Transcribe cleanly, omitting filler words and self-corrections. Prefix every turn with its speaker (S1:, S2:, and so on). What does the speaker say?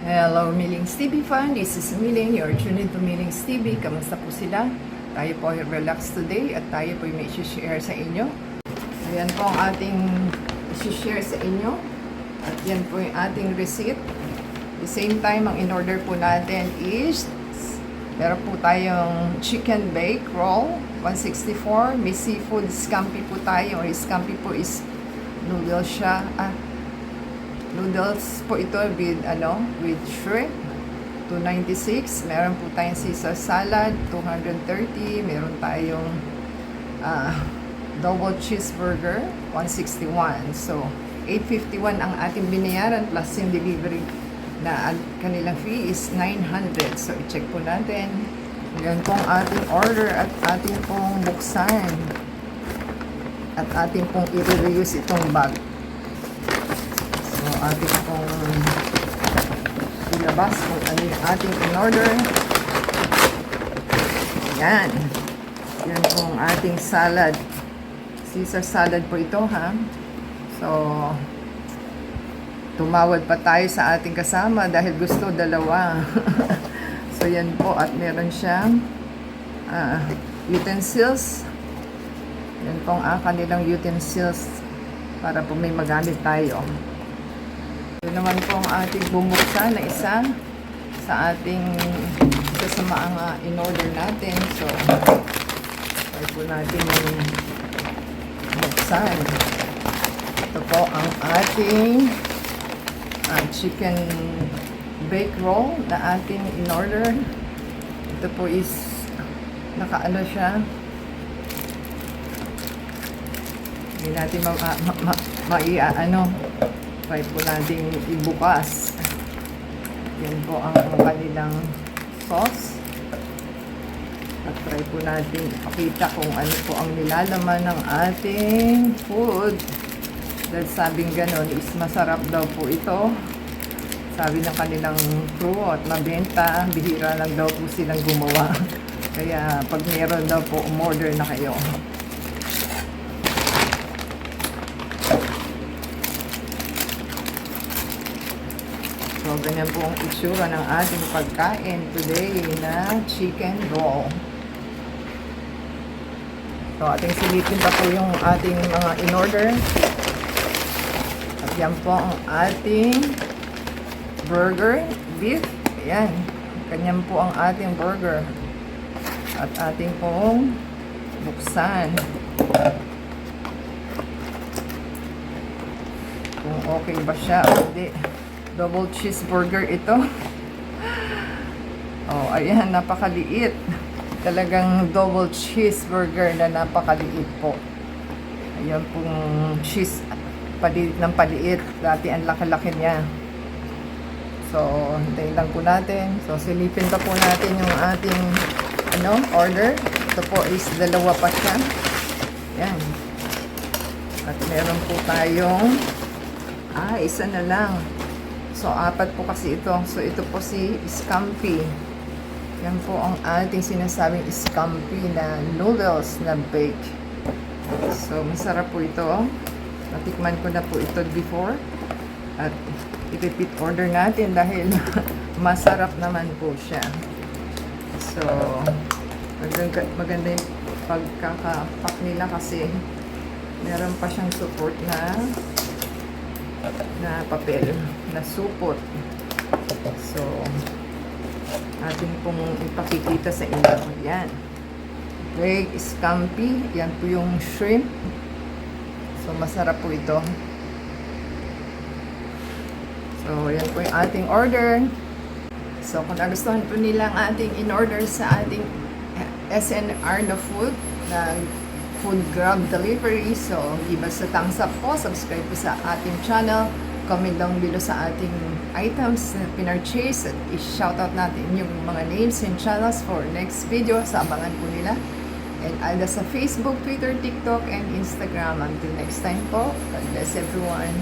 S1: Hello, Millings TV fan. This is Milling. You're tuned to Millings TV. Kamusta po sila? Tayo po ay relax today at tayo po ay may share sa inyo. Ayan po ang ating share sa inyo. At yan po yung ating receipt. At the same time, ang in-order po natin is meron po tayong chicken bake roll, 164. May seafood scampi po tayo. Or scampi po is noodles siya. Noodles po ito with shrimp, 296. Meron po tayong Caesar salad, 230. Meron tayong double cheeseburger, 161. So, 851 ang ating binayaran plus yung delivery na kanilang fee is 900. So, i-check po natin. Yan pong ating order at ating pong buksan. At ating pong i-reuse itong bag. So, ating pong ilabas kung ano yung ating in-order. Yan. Yan pong ating salad. Caesar salad po ito, ha? So, tumawad pa tayo sa ating kasama dahil gusto dalawa. So, yan po. At meron siyang utensils. Yan pong kanilang utensils para po may magamit tayo. Ito naman po ang ating bumuksan na isa sa ating isa sa mga in-order natin. So, try po natin yung buksan. Ito po ang ating chicken bake roll na ating in-order. Ito po is nakaano siya. Hindi natin try po natin ibukas. Yan po ang kanilang sauce. At try po natin ipakita kung ano po ang nilalaman ng ating food. Dahil sabing ganon is masarap daw po ito. Sabi ng kanilang crew at mabenta, bihira lang daw po silang gumawa. Kaya pag meron daw po, umorder na kayo. So, ganyan po ang itsura ng ating pagkain today na chicken roll. So, ating silipin pa po yung ating mga in-order. At yan po ang ating burger, beef. Ayan. Ganyan po ang ating burger. At ating pong buksan. Kung okay ba siya o hindi. Double cheeseburger ito. Oh, ayan, napakaliit. Talagang double cheeseburger na napakaliit po. Ayan pong cheese, paliit ng paliit. Dati ang laki-laki niya. So, hintayin lang po natin. So, silipin pa po natin yung ating order. Ito po is dalawa pa siya. Ayan. At meron po tayong isa na lang. So, apat po kasi ito. So, ito po si scampi. Yan po ang ating sinasabing scampi na noodles na bake. So, masarap po ito. Natikman ko na po ito before. At i-repeat order natin dahil masarap naman po siya. So, maganda yung pagkakapak nila kasi meron pa siyang support na papel, na supot. So, atin pong ipakikita sa inyo. Yan. Bake scampi. Yan po yung shrimp. So, masarap po ito. So, yan po yung ating order. So, kung nagustuhan po nila ang ating in-order sa ating SNR na food, na food grab delivery. So, give us a thumbs up po. Subscribe po sa ating channel. Comment down below sa ating items na pinurchase. At i-shoutout natin yung mga names and channels for next video. Sa abangan po nila. And add us sa Facebook, Twitter, TikTok, and Instagram. Until next time po. God bless everyone.